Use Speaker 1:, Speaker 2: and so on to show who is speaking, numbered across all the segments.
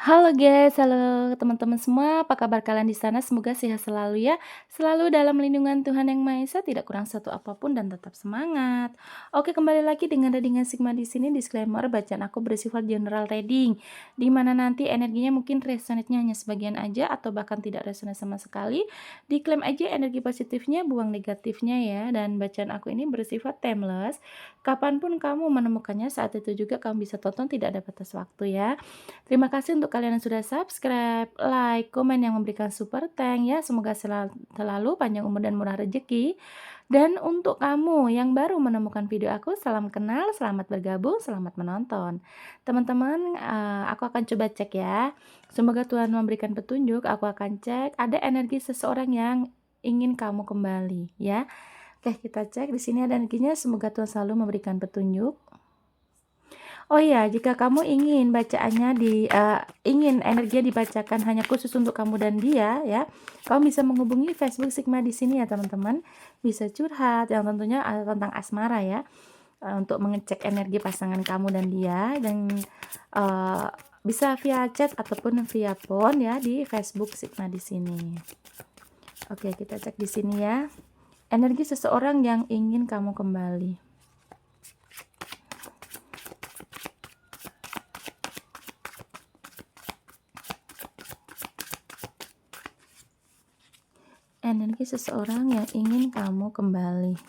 Speaker 1: Halo guys, halo teman-teman semua, apa kabar kalian di sana? Semoga sehat selalu ya, selalu dalam lindungan Tuhan Yang Maha Esa, tidak kurang satu apapun dan tetap semangat. Oke, kembali lagi dengan Readingan Sigma di sini. Disclaimer, bacaan aku bersifat general reading, di mana nanti energinya mungkin resonate-nya hanya sebagian aja atau bahkan tidak resonate sama sekali. Diklaim aja energi positifnya, buang negatifnya ya. Dan bacaan aku ini bersifat timeless. Kapanpun kamu menemukannya, saat itu juga kamu bisa tonton, tidak ada batas waktu ya. Terima kasih untuk kalian yang sudah subscribe, like, komen, yang memberikan super thank ya. Semoga selalu panjang umur dan murah rezeki. Dan untuk kamu yang baru menemukan video aku, salam kenal, selamat bergabung, selamat menonton. Teman-teman, aku akan coba cek ya. Semoga Tuhan memberikan petunjuk. Aku akan cek ada energi seseorang yang ingin kamu kembali ya. Oke, kita cek di sini ada energinya. Semoga Tuhan selalu memberikan petunjuk. Oh iya, jika kamu ingin bacaannya ingin energinya dibacakan hanya khusus untuk kamu dan dia ya, kamu bisa menghubungi Facebook Sigma di sini ya teman-teman. Bisa curhat yang tentunya tentang asmara ya, untuk mengecek energi pasangan kamu dan dia, dan bisa via chat ataupun via phone ya di Facebook Sigma di sini. Oke, kita cek di sini ya. Energi seseorang yang ingin kamu kembali. Energi seseorang yang ingin kamu kembali.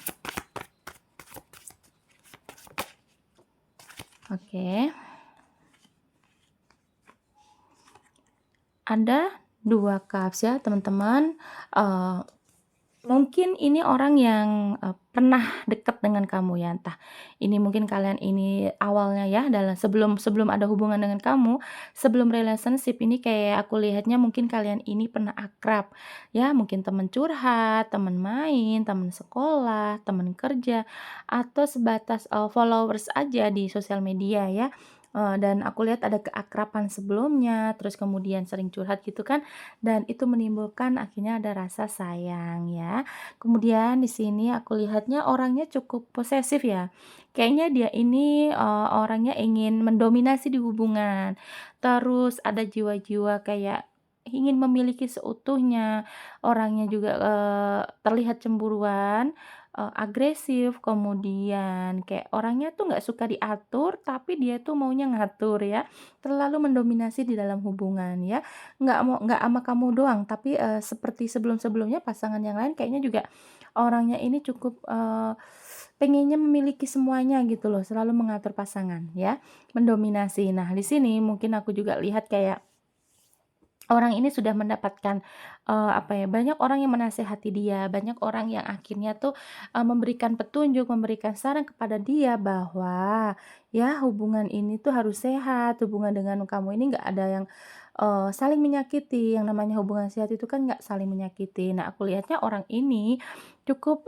Speaker 1: Oke. Ada 2 cups ya teman-teman. Mungkin ini orang yang pernah dekat dengan kamu ya, entah ini mungkin kalian ini awalnya ya sebelum ada hubungan dengan kamu, sebelum relationship ini kayak aku lihatnya mungkin kalian ini pernah akrab ya, mungkin teman curhat, teman main, teman sekolah, teman kerja, atau sebatas followers aja di sosial media ya. Dan aku lihat ada keakraban sebelumnya, terus kemudian sering curhat gitu kan, dan itu menimbulkan akhirnya ada rasa sayang ya. Kemudian di sini aku lihatnya orangnya cukup posesif ya. Kayaknya dia ini orangnya ingin mendominasi di hubungan. Terus ada jiwa-jiwa kayak ingin memiliki seutuhnya. Orangnya juga terlihat cemburuan, agresif, kemudian kayak orangnya tuh nggak suka diatur, tapi dia tuh maunya ngatur ya. Terlalu mendominasi di dalam hubungan ya. Nggak sama kamu doang, tapi seperti sebelum-sebelumnya pasangan yang lain kayaknya juga orangnya ini cukup pengennya memiliki semuanya gitu loh, selalu mengatur pasangan ya, mendominasi. Nah, di sini mungkin aku juga lihat kayak orang ini sudah mendapatkan, apa ya, banyak orang yang menasehati dia, banyak orang yang akhirnya tuh, memberikan petunjuk, memberikan saran kepada dia bahwa, ya hubungan ini tuh harus sehat, hubungan dengan kamu ini nggak ada yang, saling menyakiti, yang namanya hubungan sehat itu kan nggak saling menyakiti. Nah, aku lihatnya orang ini cukup,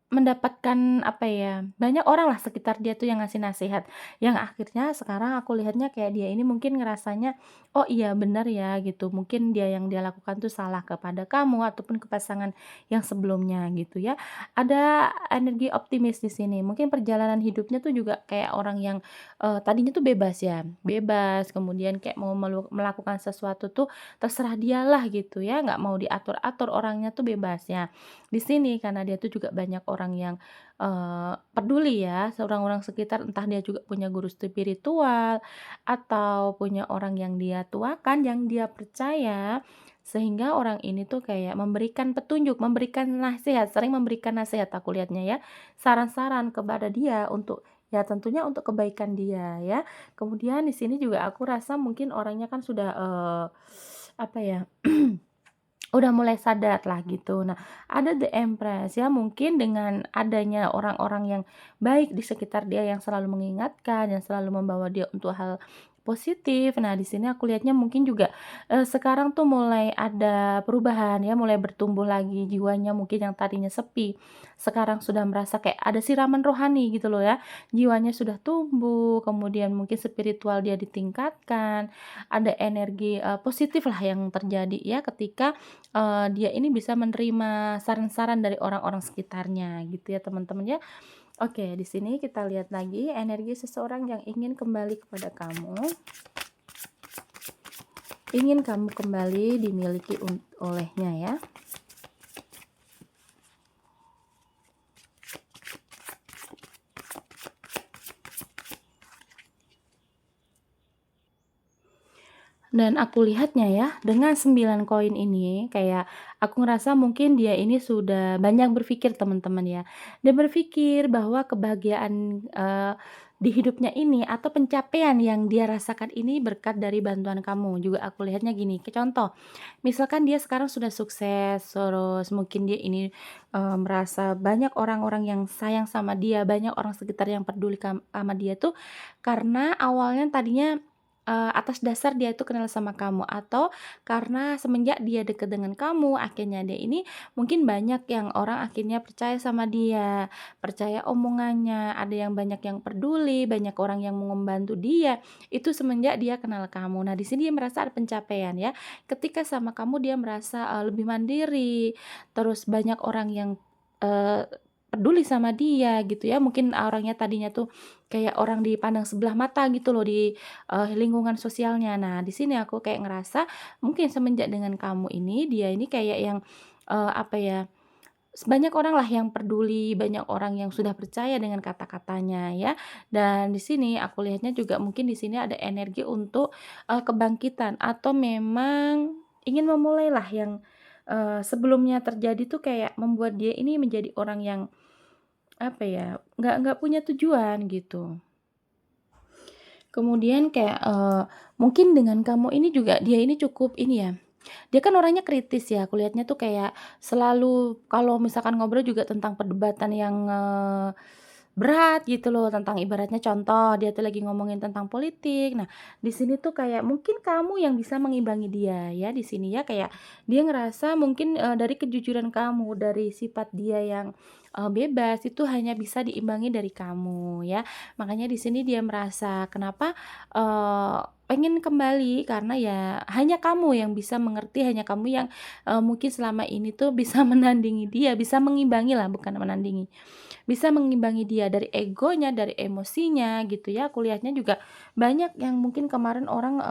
Speaker 1: mendapatkan apa ya, banyak orang lah sekitar dia tuh yang ngasih nasihat, yang akhirnya sekarang aku lihatnya kayak dia ini mungkin ngerasanya, "Oh iya benar ya," gitu, mungkin yang dia lakukan tuh salah kepada kamu ataupun ke pasangan yang sebelumnya gitu ya. Ada energi optimis di sini, mungkin perjalanan hidupnya tuh juga kayak orang yang, tadinya tuh bebas ya, bebas kemudian kayak mau melakukan sesuatu tuh terserah dialah gitu ya, nggak mau diatur-atur, orangnya tuh bebas ya. Di sini karena dia tuh juga banyak orang yang, peduli ya, orang-orang sekitar, entah dia juga punya guru spiritual, atau punya orang yang dia tuakan, yang dia percaya, sehingga orang ini tuh kayak memberikan petunjuk, memberikan nasihat, sering memberikan nasihat aku lihatnya ya, saran-saran kepada dia untuk ya tentunya untuk kebaikan dia ya. Kemudian di sini juga aku rasa mungkin orangnya kan sudah, apa ya, udah mulai sadar lah gitu. Nah, ada The Empress ya, mungkin dengan adanya orang-orang yang baik di sekitar dia yang selalu mengingatkan, yang selalu membawa dia untuk hal positif. Nah, di sini aku lihatnya mungkin juga sekarang tuh mulai ada perubahan ya, mulai bertumbuh lagi jiwanya mungkin yang tadinya sepi. Sekarang sudah merasa kayak ada siraman rohani gitu loh ya. Jiwanya sudah tumbuh, kemudian mungkin spiritual dia ditingkatkan, ada energi positif lah yang terjadi ya ketika dia ini bisa menerima saran-saran dari orang-orang sekitarnya gitu ya teman-teman ya. Oke, di sini kita lihat lagi energi seseorang yang ingin kembali kepada kamu. ingin kamu kembali dimiliki olehnya ya. Dan aku lihatnya ya, dengan 9 koin ini, kayak aku ngerasa mungkin dia ini sudah banyak berpikir teman-teman ya. Dia berpikir bahwa kebahagiaan, di hidupnya ini atau pencapaian yang dia rasakan ini berkat dari bantuan kamu. Juga aku lihatnya gini, ke contoh, misalkan dia sekarang sudah sukses, terus mungkin dia ini, merasa banyak orang-orang yang sayang sama dia, banyak orang sekitar yang peduli sama dia tuh, karena awalnya tadinya atas dasar dia itu kenal sama kamu atau karena semenjak dia deket dengan kamu, akhirnya dia ini mungkin banyak yang orang akhirnya percaya sama dia, percaya omongannya, ada yang banyak yang peduli, banyak orang yang mau membantu dia, itu semenjak dia kenal kamu. Nah, di sini dia merasa ada pencapaian ya. Ketika sama kamu dia merasa, lebih mandiri, terus banyak orang yang, eee, peduli sama dia gitu ya, mungkin orangnya tadinya tuh kayak orang dipandang sebelah mata gitu loh di lingkungan sosialnya. Nah, di sini aku kayak ngerasa mungkin semenjak dengan kamu ini, dia ini kayak yang, apa ya, banyak orang lah yang peduli, banyak orang yang sudah percaya dengan kata-katanya ya. Dan di sini aku lihatnya juga mungkin di sini ada energi untuk, kebangkitan atau memang ingin memulai lah yang, sebelumnya terjadi tuh kayak membuat dia ini menjadi orang yang, apa ya, nggak punya tujuan gitu. Kemudian kayak, mungkin dengan kamu ini juga dia ini cukup ini ya, dia kan orangnya kritis ya, aku lihatnya tuh kayak selalu kalau misalkan ngobrol juga tentang perdebatan yang, berat gitu loh, tentang ibaratnya contoh, dia tuh lagi ngomongin tentang politik. Nah, di sini tuh kayak mungkin kamu yang bisa mengimbangi dia ya, di sini ya, kayak dia ngerasa mungkin, dari kejujuran kamu, dari sifat dia yang, bebas, itu hanya bisa diimbangi dari kamu ya. Makanya di sini dia merasa kenapa, pengen kembali karena ya hanya kamu yang bisa mengerti, hanya kamu yang, mungkin selama ini tuh bisa menandingi dia, bisa mengimbangi lah bukan menandingi, bisa mengimbangi dia dari egonya, dari emosinya gitu ya. Aku lihatnya juga banyak yang mungkin kemarin orang,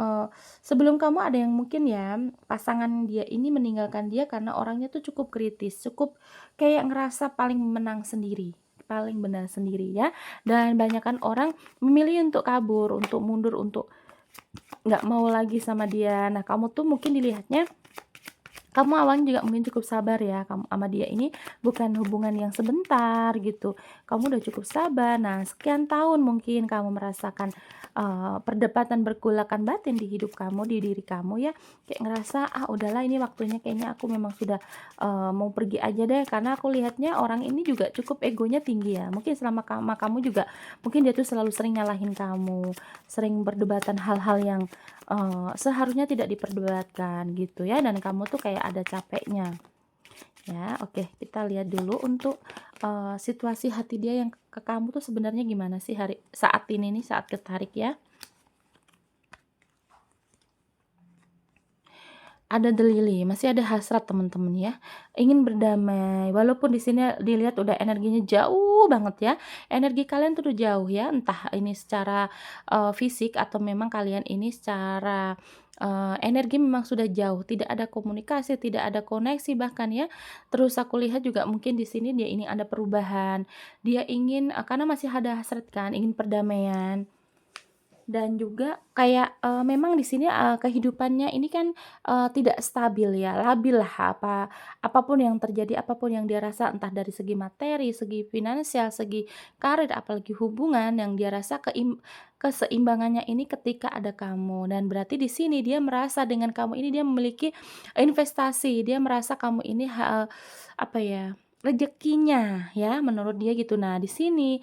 Speaker 1: sebelum kamu ada yang mungkin ya, pasangan dia ini meninggalkan dia karena orangnya tuh cukup kritis, cukup kayak ngerasa paling menang sendiri, paling benar sendiri ya. Dan banyakan orang memilih untuk kabur, untuk mundur, untuk nggak mau lagi sama dia. Nah, kamu tuh mungkin dilihatnya kamu awalnya juga mungkin cukup sabar ya, kamu sama dia ini bukan hubungan yang sebentar gitu. Kamu udah cukup sabar. Nah, sekian tahun mungkin kamu merasakan, perdebatan bergolakan batin di hidup kamu, di diri kamu ya. Kayak ngerasa, "Ah, udahlah ini waktunya kayaknya aku memang sudah, mau pergi aja deh." Karena aku lihatnya orang ini juga cukup egonya tinggi ya. Mungkin selama sama kamu juga mungkin dia tuh selalu sering nyalahin kamu, sering berdebatan hal-hal yang seharusnya tidak diperdebatkan gitu ya, dan kamu tuh kayak ada capeknya, ya. Oke, kita lihat dulu untuk, situasi hati dia yang ke kamu tuh sebenarnya gimana sih saat ini nih, saat ketarik ya. Ada The Lily, masih ada hasrat teman-teman ya, ingin berdamai, walaupun di sini dilihat udah energinya jauh banget ya, energi kalian tuh udah jauh ya, entah ini secara, fisik atau memang kalian ini secara, energi memang sudah jauh, tidak ada komunikasi, tidak ada koneksi bahkan ya. Terus aku lihat juga mungkin di sini dia ini ada perubahan, dia ingin karena masih ada hasrat kan, ingin perdamaian. Dan juga kayak, memang di sini, kehidupannya ini kan, tidak stabil ya, labil lah apapun yang terjadi, apapun yang dia rasa entah dari segi materi, segi finansial, segi karir, apalagi hubungan yang dia rasa keseimbangannya ini ketika ada kamu. Dan berarti di sini dia merasa dengan kamu ini dia memiliki investasi, dia merasa kamu ini apa ya, rezekinya ya menurut dia gitu. Nah di sini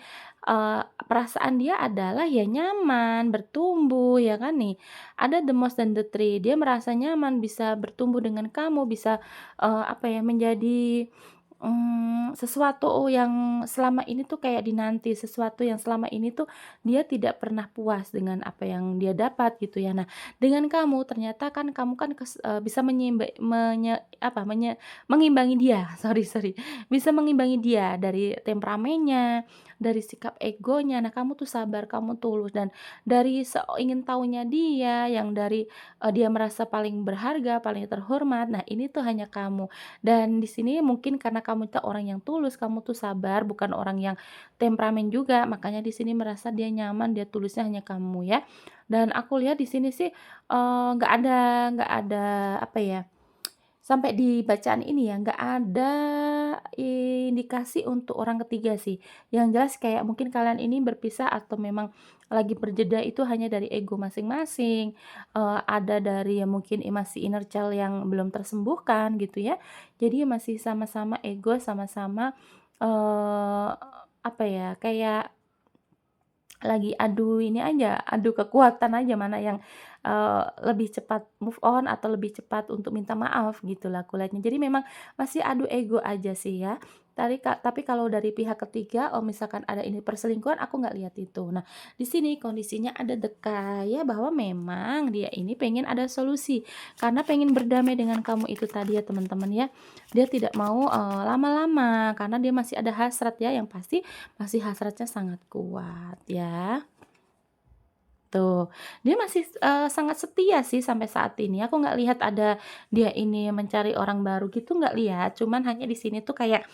Speaker 1: perasaan dia adalah ya nyaman, bertumbuh ya kan nih. Ada the most dan the three, dia merasa nyaman bisa bertumbuh dengan kamu, bisa, apa ya, menjadi Sesuatu yang selama ini tuh kayak dinanti, sesuatu yang selama ini tuh dia tidak pernah puas dengan apa yang dia dapat gitu ya. Nah, dengan kamu ternyata kan kamu kan bisa mengimbangi dia, sorry, bisa mengimbangi dia dari temperamennya, dari sikap egonya. Nah, kamu tuh sabar, kamu tulus dan dari ingin tahunya dia, yang dari, dia merasa paling berharga, paling terhormat, nah ini tuh hanya kamu. Dan di sini mungkin karena kamu itu orang yang tulus, kamu tuh sabar, bukan orang yang temperamen juga, makanya di sini merasa dia nyaman, dia tulusnya hanya kamu ya. Dan aku lihat di sini sih, nggak ada apa ya, sampai di bacaan ini ya, nggak ada indikasi untuk orang ketiga sih. Yang jelas kayak mungkin kalian ini berpisah atau memang lagi berjeda itu hanya dari ego masing-masing, ada dari ya mungkin masih inner child yang belum tersembuhkan gitu ya. Jadi masih sama-sama ego, sama-sama, eee, apa ya, kayak lagi adu ini aja, adu kekuatan aja mana yang, lebih cepat move on atau lebih cepat untuk minta maaf gitulah aku lihatnya. Jadi memang masih adu ego aja sih ya. Tapi kalau dari pihak ketiga, oh misalkan ada ini perselingkuhan, aku nggak lihat itu. Nah, di sini kondisinya ada dekat ya bahwa memang dia ini pengen ada solusi, karena pengen berdamai dengan kamu itu tadi ya teman-teman ya. Dia tidak mau, lama-lama karena dia masih ada hasrat ya, yang pasti masih hasratnya sangat kuat ya, tuh. Dia masih, sangat setia sih sampai saat ini, aku nggak lihat ada dia ini mencari orang baru gitu nggak lihat, cuman hanya di sini tuh kayak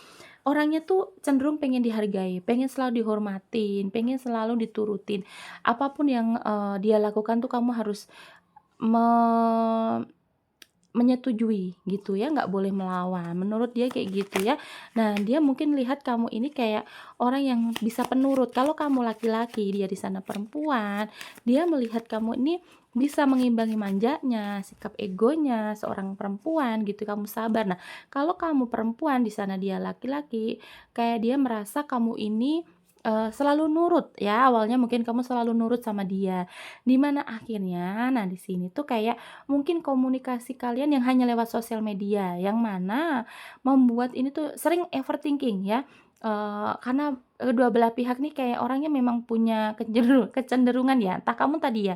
Speaker 1: orangnya tuh cenderung pengen dihargai, pengen selalu dihormatin, pengen selalu diturutin. Apapun yang, dia lakukan tuh kamu harus me menyetujui gitu ya, nggak boleh melawan, menurut dia kayak gitu ya. Nah, dia mungkin lihat kamu ini kayak orang yang bisa penurut, kalau kamu laki-laki, dia di sana perempuan, dia melihat kamu ini bisa mengimbangi manjanya, sikap egonya seorang perempuan gitu, kamu sabar. Nah, kalau kamu perempuan, di sana dia laki-laki, kayak dia merasa kamu ini, selalu nurut ya, awalnya mungkin kamu selalu nurut sama dia, di mana akhirnya, nah di sini tuh kayak mungkin komunikasi kalian yang hanya lewat sosial media, yang mana membuat ini tuh sering overthinking ya, karena kedua belah pihak nih kayak orangnya memang punya kecenderungan ya, entah kamu tadi ya,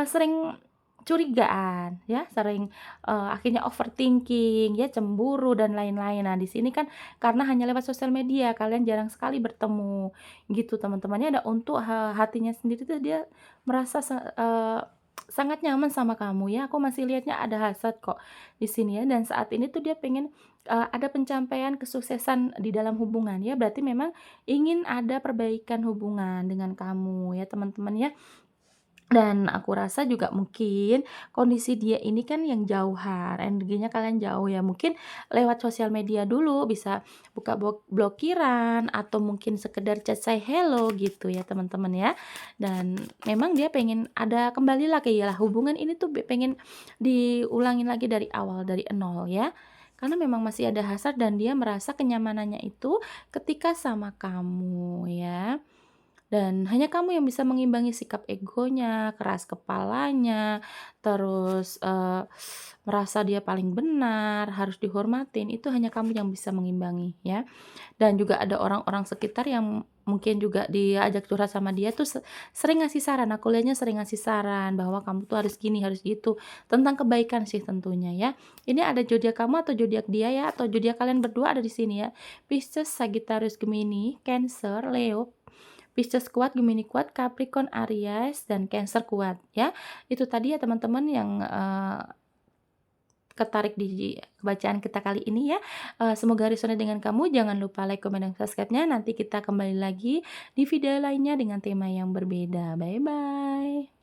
Speaker 1: sering curigaan ya, sering, akhirnya overthinking ya, cemburu dan lain-lain. Nah, di sini kan karena hanya lewat sosial media, kalian jarang sekali bertemu gitu teman-temannya, ada untuk hatinya sendiri tuh dia merasa sangat nyaman sama kamu ya, aku masih lihatnya ada hasad kok di sini ya, dan saat ini tuh dia pengen, ada pencapaian kesuksesan di dalam hubungan ya, berarti memang ingin ada perbaikan hubungan dengan kamu ya teman-teman ya. Dan aku rasa juga mungkin kondisi dia ini kan yang jauhan, energinya kalian jauh ya, mungkin lewat sosial media dulu bisa buka blokiran atau mungkin sekedar chat say hello gitu ya teman-teman ya. Dan memang dia pengen ada kembali lagi ya hubungan ini tuh pengen diulangin lagi dari awal, dari nol ya. Karena memang masih ada hasrat dan dia merasa kenyamanannya itu ketika sama kamu ya. Dan hanya kamu yang bisa mengimbangi sikap egonya, keras kepalanya, terus, merasa dia paling benar, harus dihormatin, itu hanya kamu yang bisa mengimbangi ya. Dan juga ada orang-orang sekitar yang mungkin juga diajak curhat sama dia tuh sering ngasih saran, aku lihatnya sering ngasih saran bahwa kamu tuh harus gini, harus gitu, tentang kebaikan sih tentunya ya. Ini ada zodiak kamu atau zodiak dia ya, atau zodiak kalian berdua ada di sini ya. Pisces, Sagittarius, Gemini, Cancer, Leo, Pisces kuat, Gemini kuat, Capricorn, Aries, dan Cancer kuat ya. Itu tadi ya teman-teman yang, ketarik di bacaan kita kali ini ya. Semoga resonate dengan kamu, jangan lupa like, comment, dan subscribe-nya. Nanti kita kembali lagi di video lainnya dengan tema yang berbeda. Bye-bye.